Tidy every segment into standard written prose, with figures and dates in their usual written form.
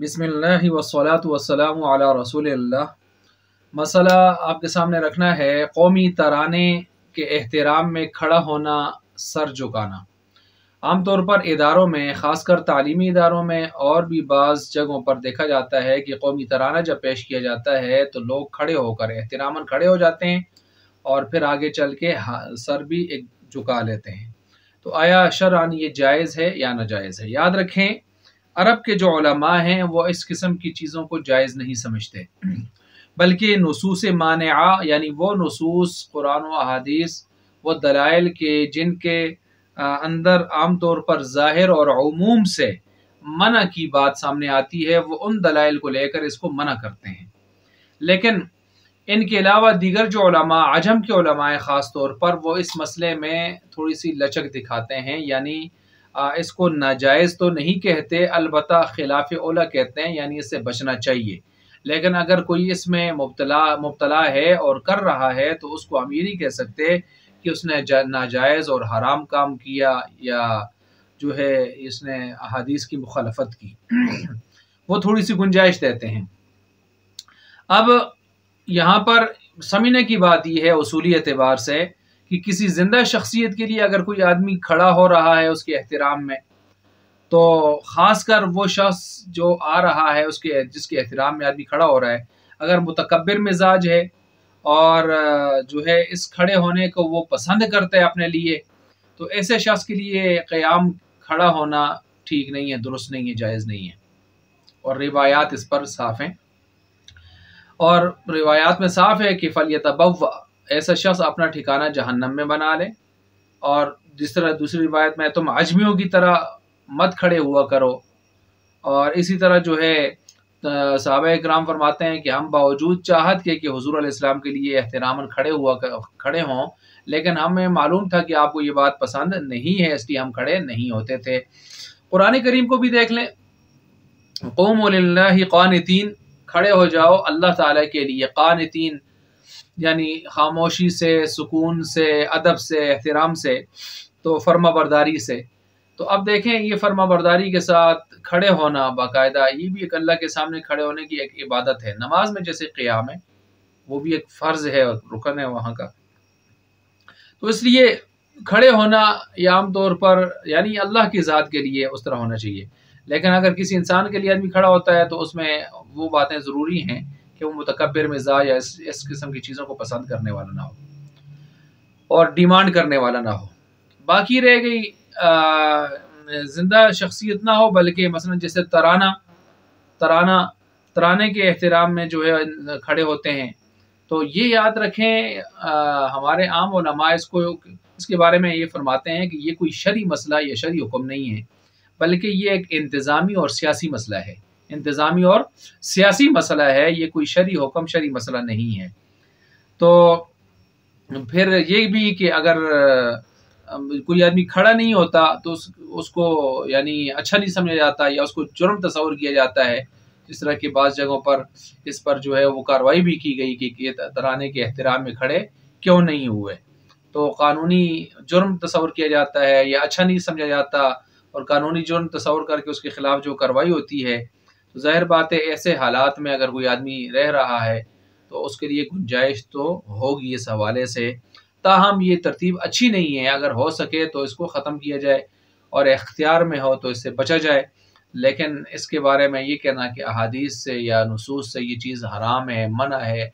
बिस्मिल्लाहि वस्सलातु वस्सलामु अला रसूलिल्लाह। मसला आपके सामने रखना है कौमी तराने के एहतराम में खड़ा होना, सर झुकाना। आम तौर पर इदारों में, ख़ासकर तालीमी इदारों में और भी बाज़ जगहों पर देखा जाता है कि कौमी तराना जब पेश किया जाता है तो लोग खड़े होकर एहतरामन खड़े हो जाते हैं और फिर आगे चल के सर भी एक झुका लेते हैं। तो आया शरअन ये जायज़ है या नाजायज़ है? याद रखें, अरब के जो उलमा हैं वो इस किस्म की चीज़ों को जायज़ नहीं समझते, बल्कि नुसूस मानिआ यानी वो नुसूस कुरान व अहादीस व दलाइल के जिनके अंदर आम तौर पर ज़ाहिर और उमूम से मना की बात सामने आती है, वो उन दलाइल को लेकर इसको मना करते हैं। लेकिन इनके अलावा दीगर जो उलमा, अजम के उलमा ख़ास तौर पर, वो इस मसले में थोड़ी सी लचक दिखाते हैं, यानी इसको नाजायज़ तो नहीं कहते, अलबत्ता खिलाफ औला कहते हैं, यानी इससे बचना चाहिए। लेकिन अगर कोई इसमें मुब्तला है और कर रहा है तो उसको हम ये नहीं कह सकते कि उसने नाजायज़ और हराम काम किया या जो है इसने अहादीस की मुखालफत की। वो थोड़ी सी गुंजाइश देते हैं। अब यहाँ पर समझने की बात यह है उसूली एतबार से कि किसी ज़िंदा शख्सियत के लिए अगर कोई आदमी खड़ा हो रहा है उसके एहतराम में, तो ख़ासकर वो शख्स जो आ रहा है उसके जिसके एहतराम में आदमी खड़ा हो रहा है, अगर मुतकब्बिर मिजाज है और जो है इस खड़े होने को वो पसंद करते हैं अपने लिए, तो ऐसे शख्स के लिए क़याम खड़ा होना ठीक नहीं है, दुरुस्त नहीं है, जायज़ नहीं है। और रिवायात इस पर साफ़ हैं, और रिवायात में साफ़ है कि फ़ल्यतबव्वा, ऐसा शख्स अपना ठिकाना जहन्नम में बना ले। और जिस तरह दूसरी रिवायत में तुम अजमियों की तरह मत खड़े हुआ करो। और इसी तरह जो है सहाबा इकराम फरमाते हैं कि हम बावजूद चाहत के कि हुजूर अलैहिस्सलाम के लिए एहतरामन खड़े हों, लेकिन हमें मालूम था कि आपको ये बात पसंद नहीं है, इसलिए हम खड़े नहीं होते थे। कुरान करीम को भी देख लें, क़ूमू लिल्लाहि क़ानितीन, खड़े हो जाओ अल्लाह ताला के लिए। क़ानितीन यानी खामोशी से, सुकून से, अदब से, एहतराम से, तो फर्मा बरदारी से। तो अब देखें, ये फर्मा बरदारी के साथ खड़े होना बाकायदा, ये भी एक अल्लाह के सामने खड़े होने की एक इबादत है। नमाज में जैसे क़ियाम है, वो भी एक फ़र्ज़ है और रुकन है वहाँ का। तो इसलिए खड़े होना ये आम तौर पर यानी अल्लाह की ज़ात के लिए उस तरह होना चाहिए। लेकिन अगर किसी इंसान के लिए आदमी खड़ा होता है तो उसमें वो बातें ज़रूरी हैं कि वो मुतकब्बिर मिजाज या इस किस्म की चीज़ों को पसंद करने वाला ना हो और डिमांड करने वाला ना हो। बाकी रह गई ज़िंदा शख्सियत ना हो, बल्कि मसलन जैसे तराने के एहतराम में जो है खड़े होते हैं, तो ये याद रखें, हमारे आम उलमा इसके बारे में ये फरमाते हैं कि ये कोई शरई मसला या शरई हुक्म नहीं है, बल्कि ये एक इंतज़ामी और सियासी मसला है। इंतज़ामी और सियासी मसला है, ये कोई शरई हुक्म, शरई मसला नहीं है। तो फिर ये भी कि अगर कोई आदमी खड़ा नहीं होता तो उसको यानी अच्छा नहीं समझा जाता या उसको जुर्म तस्वर किया जाता है। इस तरह की बाज़ जगहों पर इस पर जो है वो कार्रवाई भी की गई कि ये तराने के एहतराम में खड़े क्यों नहीं हुए, तो कानूनी जुर्म तस्वर किया जाता है या अच्छा नहीं समझा जाता, और कानूनी जुर्म तस्वर करके उसके ख़िलाफ़ जो कार्रवाई होती है, तो ज़ाहिर बात है ऐसे हालात में अगर कोई आदमी रह रहा है तो उसके लिए गुंजाइश तो होगी इस हवाले से। ताहम ये तरतीब अच्छी नहीं है, अगर हो सके तो इसको ख़त्म किया जाए और इख्तियार में हो तो इससे बचा जाए। लेकिन इसके बारे में ये कहना कि अहादीस से या नुसूस से ये चीज़ हराम है, मना है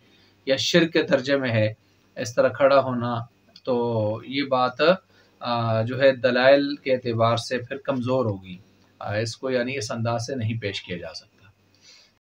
या शिर्क के दर्जे में है इस तरह खड़ा होना, तो ये बात जो है दलाइल के एतबार से फिर कमज़ोर होगी। इसको यानी इस अंदाज से नहीं पेश किया जा सकता।